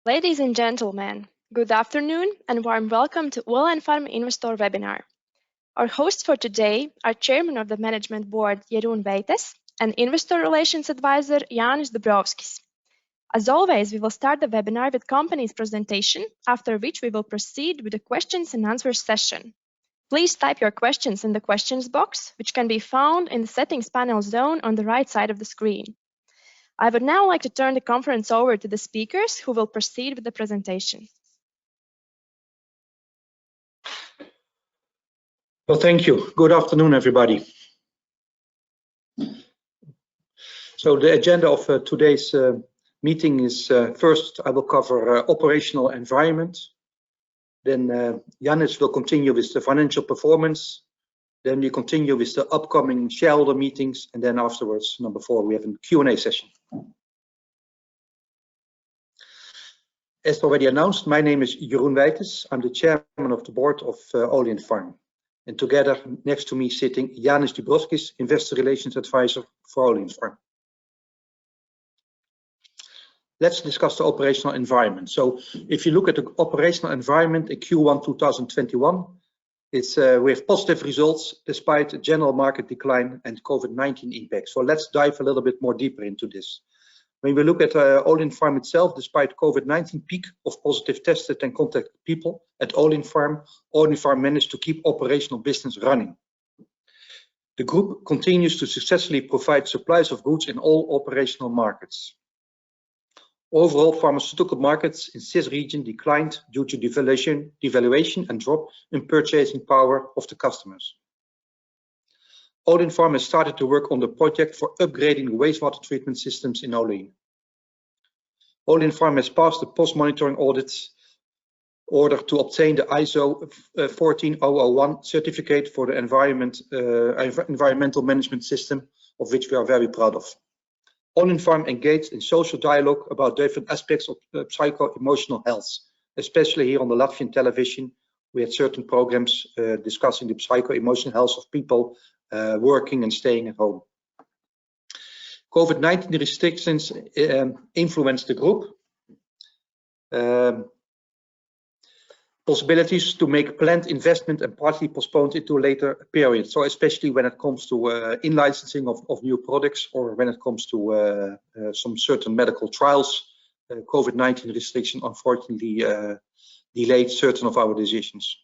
Ladies and gentlemen, good afternoon and warm welcome to Olainfarm Investor Webinar. Our hosts for today are Chairman of the Management Board Jeroen Weitess and Investor Relations Advisor Jānis Dubrovskis. As always, we will start the webinar with company's presentation, after which we will proceed with the questions and answers session. Please type your questions in the questions box, which can be found in the settings panel zone on the right side of the screen. I would now like to turn the conference over to the speakers who will proceed with the presentation. Well, thank you. Good afternoon, everybody. So the agenda of today's meeting is first, I will cover operational environment. Then Jānis will continue with the financial performance. Then we continue with the upcoming shareholder meetings. And then afterwards, number 4, we have a Q&A session. As already announced, my name is Jeroen Weitess. I'm the chairman of the board of Olainfarm. And together, next to me sitting, Jānis Dubrovskis, Investor Relations Advisor for Olainfarm. Let's discuss the operational environment. So if you look at the operational environment in Q1 2021, we have positive results despite a general market decline and COVID-19 impact. So let's dive a little bit more deeper into this. When we look at Olainfarm itself, despite COVID-19 peak of positive tested and contacted people at Olainfarm managed to keep operational business running. The group continues to successfully provide supplies of goods in all operational markets. Overall, pharmaceutical markets in CIS region declined due to devaluation and drop in purchasing power of the customers. Olainfarm has started to work on the project for upgrading wastewater treatment systems in Olain. Olainfarm has passed the post-monitoring audit order to obtain the ISO 14001 certificate for the environmental management system, of which we are very proud of. Olainfarm engaged in social dialogue about different aspects of psycho-emotional health, especially here on the Latvian television. We had certain programs discussing the psycho-emotional health of people working and staying at home. COVID-19 restrictions influenced the group. Possibilities to make planned investment and partly postponed into a later period. So especially when it comes to in-licensing of new products or when it comes to some certain medical trials, COVID-19 restriction unfortunately delayed certain of our decisions.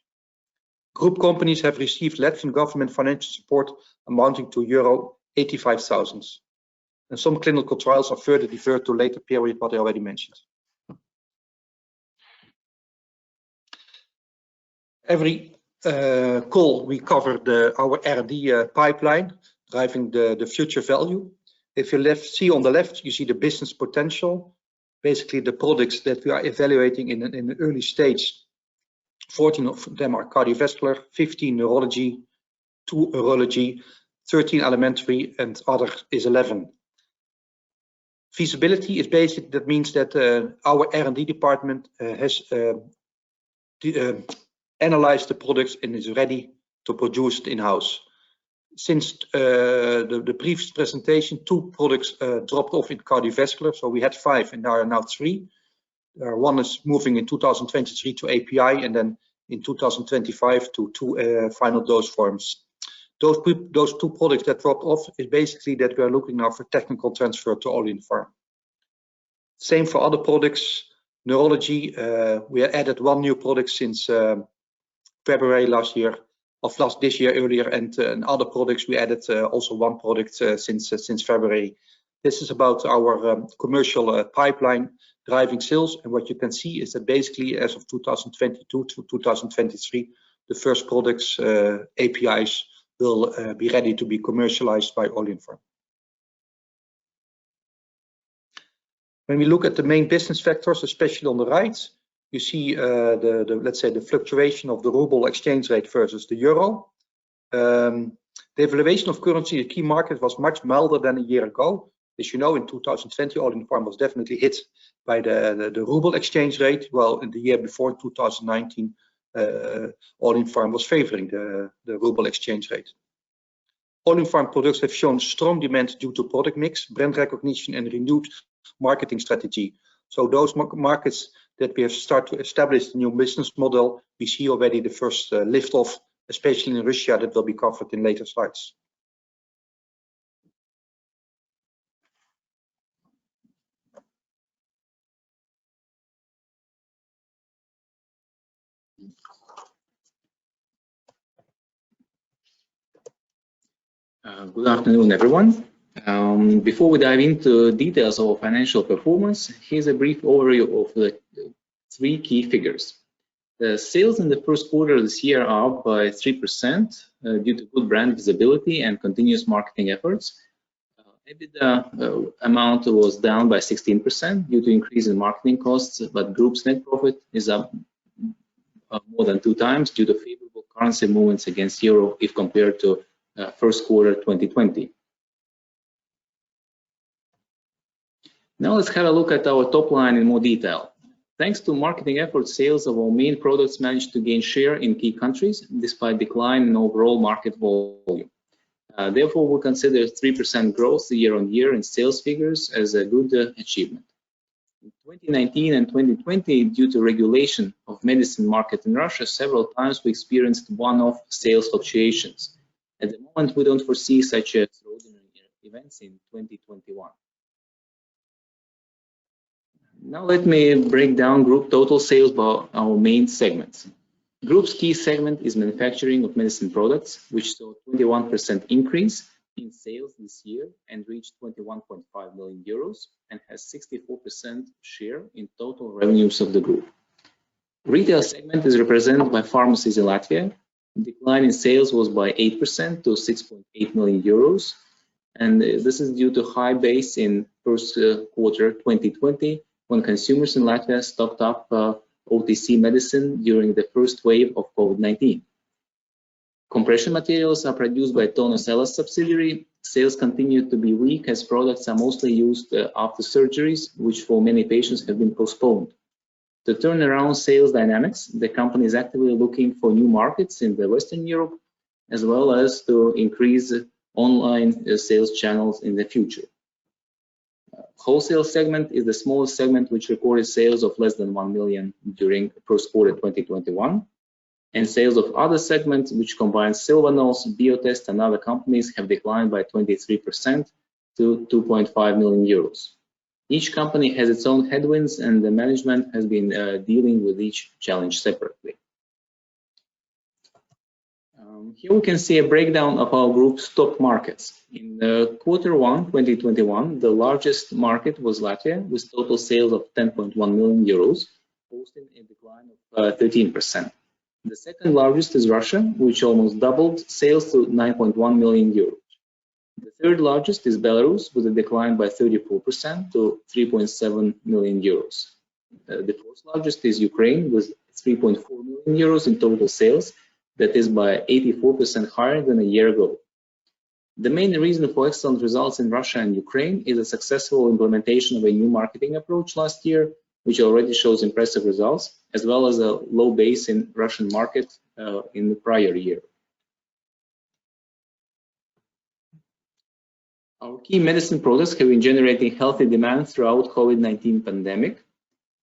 Group companies have received Latvian government financial support amounting to euro 85,000. And some clinical trials are further deferred to later period, what I already mentioned. Every call we cover our R&D pipeline, driving the future value. If you see on the left, you see the business potential. Basically, the products that we are evaluating in an early stage. 14 of them are cardiovascular, 15 neurology, 2 urology, 13 alimentary, and other is 11. Feasibility is basic. That means that our R&D department has analyzed the products and is ready to produce it in-house. Since the previous presentation, 2 products dropped off in cardiovascular. So we had 5 and there are now 3. One is moving in 2023 to API and then in 2025 to 2 final dose forms. Those 2 products that dropped off is basically that we are looking now for technical transfer to Olainfarm. Same for other products. Neurology, we added 1 new product since February this year earlier, and other products we added also 1 product since February. This is about our commercial pipeline driving sales, and what you can see is that basically as of 2022 to 2023, the first products, APIs, will be ready to be commercialized by Olainfarm. When we look at the main business factors, especially on the right, you see let's say the fluctuation of the ruble exchange rate versus the euro. The evaluation of currency in the key market was much milder than a year ago. As you know, in 2020, Olainfarm was definitely hit by the ruble exchange rate. Well, in the year before, 2019, Olainfarm was favoring the ruble exchange rate. Olainfarm products have shown strong demand due to product mix, brand recognition, and renewed marketing strategy. So those markets that we have started to establish the new business model, we see already the first lift off, especially in Russia, that will be covered in later slides. Good afternoon, everyone. Before we dive into details of our financial performance, here's a brief overview of the three key figures. The sales in the first quarter of this year are up by 3% due to good brand visibility and continuous marketing efforts. EBITDA amount was down by 16% due to increase in marketing costs, but group's net profit is up more than 2 times due to favorable currency movements against euro if compared to first quarter 2020. Now let's have a look at our top line in more detail. Thanks to marketing efforts, sales of our main products managed to gain share in key countries despite decline in overall market volume. Therefore, we consider 3% growth year-on-year in sales figures as a good achievement. In 2019 and 2020, due to regulation of medicine market in Russia, several times we experienced one-off sales fluctuations. At the moment, we don't foresee such extraordinary events in 2021. Now let me break down group total sales by our main segments. Group's key segment is manufacturing of medicine products, which saw a 21% increase in sales this year and reached 21.5 million euros and has 64% share in total revenues of the group. Retail segment is represented by pharmacies in Latvia. Decline in sales was by 8% to 6.8 million euros, and this is due to high base in first quarter 2020 when consumers in Latvia stocked up OTC medicine during the first wave of COVID-19. Compression materials are produced by Tonus Elas subsidiary. Sales continue to be weak as products are mostly used after surgeries, which for many patients have been postponed. To turn around sales dynamics, the company is actively looking for new markets in the Western Europe, as well as to increase online sales channels in the future. Wholesale segment is the smallest segment, which recorded sales of less than 1 million during first quarter 2021. And sales of other segments, which combine Silvanols, Biotest, and other companies, have declined by 23% to 2.5 million euros. Each company has its own headwinds, and the management has been dealing with each challenge separately. Here we can see a breakdown of our group's top markets. In quarter 1 2021, the largest market was Latvia, with total sales of 10.1 million euros, posting a decline of 13%. The second largest is Russia, which almost doubled sales to 9.1 million euros. The third largest is Belarus, with a decline by 34% to 3.7 million euros. The fourth largest is Ukraine, with 3.4 million euros in total sales, that is by 84% higher than a year ago. The main reason for excellent results in Russia and Ukraine is a successful implementation of a new marketing approach last year, which already shows impressive results, as well as a low base in Russian market in the prior year. Our key medicine products have been generating healthy demand throughout COVID-19 pandemic.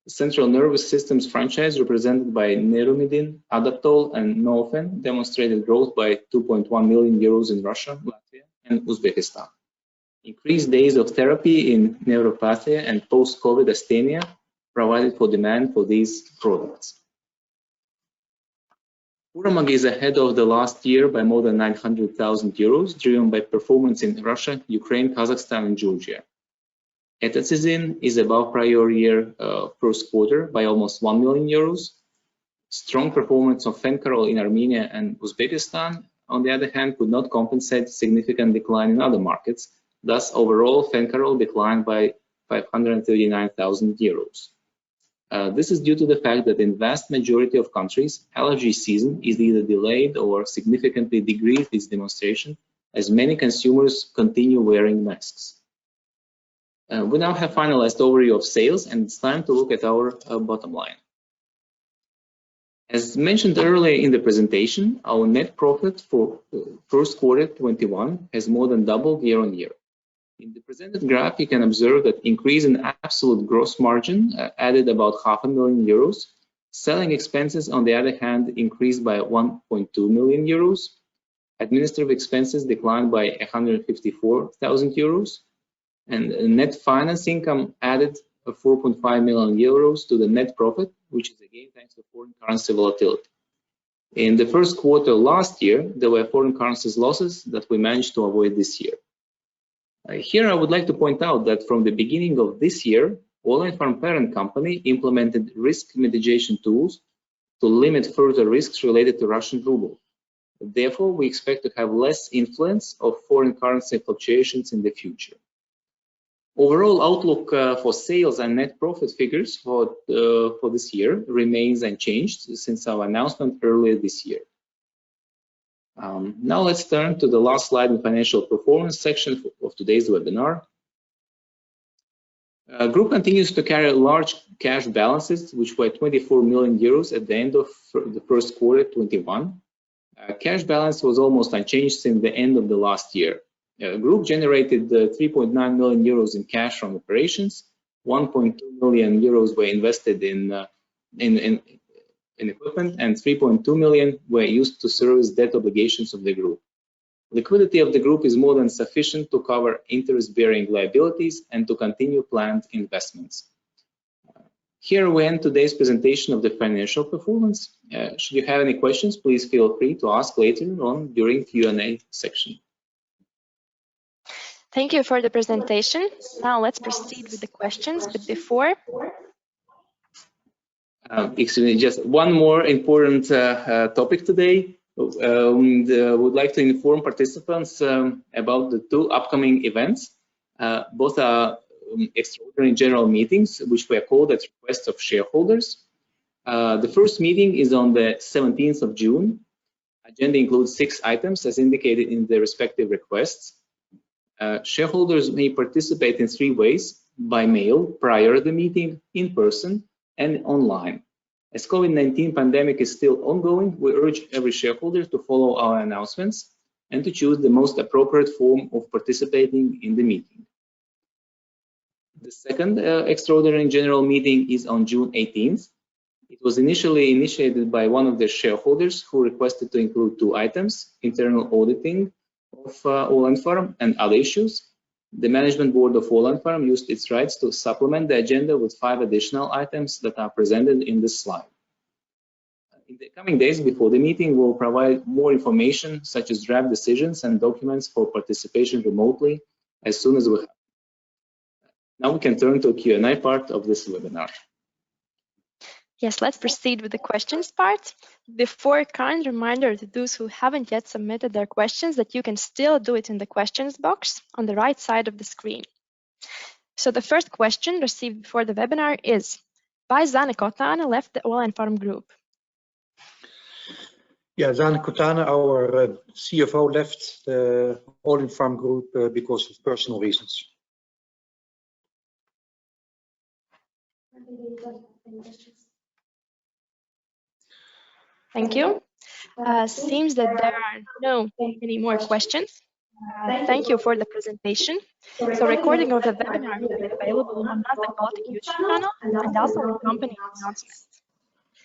The central nervous system's franchise, represented by Nerumidin, Adaptol, and Nofen, demonstrated growth by 2.1 million euros in Russia, Latvia, and Uzbekistan. Increased days of therapy in neuropathy and post-COVID asthenia provided for demand for these products. Furamag is ahead of the last year by more than 900,000 euros, driven by performance in Russia, Ukraine, Kazakhstan, and Georgia. Etacizin is above prior year first quarter by almost 1 million euros. Strong performance of Fencarol in Armenia and Uzbekistan, on the other hand, could not compensate significant decline in other markets. Thus, overall, Fencarol declined by 539,000 euros. This is due to the fact that in vast majority of countries, allergy season is either delayed or significantly decreased its demonstration, as many consumers continue wearing masks. We now have finalized overview of sales, and it's time to look at our bottom line. As mentioned earlier in the presentation, our net profit for first quarter 21 has more than doubled year on year. In the presented graph, you can observe that increase in absolute gross margin added about €500,000. Selling expenses, on the other hand, increased by €1.2 million. Administrative expenses declined by €154,000. And net finance income added €4.5 million to the net profit, which is again thanks to foreign currency volatility. In the first quarter last year, there were foreign currency losses that we managed to avoid this year. Here I would like to point out that from the beginning of this year, Olainfarm parent company implemented risk mitigation tools to limit further risks related to Russian ruble. Therefore, we expect to have less influence of foreign currency fluctuations in the future. Overall outlook for sales and net profit figures for this year remains unchanged since our announcement earlier this year. Now let's turn to the last slide in financial performance section of today's webinar. Group continues to carry large cash balances, which were €24 million at the end of the first quarter 21. Cash balance was almost unchanged since the end of the last year. Group generated €3.9 million in cash from operations. €1.2 million were invested in equipment, and €3.2 million were used to service debt obligations of the group. Liquidity of the group is more than sufficient to cover interest-bearing liabilities and to continue planned investments. Here we end today's presentation of the financial performance. Should you have any questions, please feel free to ask later on during Q&A section. Thank you for the presentation. Now let's proceed with the questions, but before... Excuse me, just one more important topic today. Would like to inform participants about the two upcoming events. Both are extraordinary general meetings, which were called at request of shareholders. The first meeting is on the 17th of June. Agenda includes 6 items as indicated in the respective requests. Shareholders may participate in 3 ways: by mail prior to the meeting, in person, and online. As COVID-19 pandemic is still ongoing, we urge every shareholder to follow our announcements and to choose the most appropriate form of participating in the meeting. The second extraordinary general meeting is on June 18th. It was initially initiated by one of the shareholders who requested to include 2 items: internal auditing of Olainfarm and other issues. The management board of Olainfarm used its rights to supplement the agenda with 5 additional items that are presented in this slide. In the coming days before the meeting, we'll provide more information such as draft decisions and documents for participation remotely as soon as we have. Now we can turn to the Q&A part of this webinar. Yes, let's proceed with the questions part. Before, a kind reminder to those who haven't yet submitted their questions that you can still do it in the questions box on the right side of the screen. So the first question received before the webinar is, why Jānis Kotane left the Olainfarm group? Yeah, Jānis Kotane, our CFO, left the Olainfarm group because of personal reasons. Thank you. Seems that there are no any more questions. Thank you for the presentation. So recording of the webinar will be available on Nasdaq Baltic YouTube channel and also in company announcements.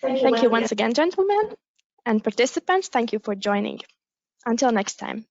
Thank you once again, gentlemen, and participants. Thank you for joining. Until next time.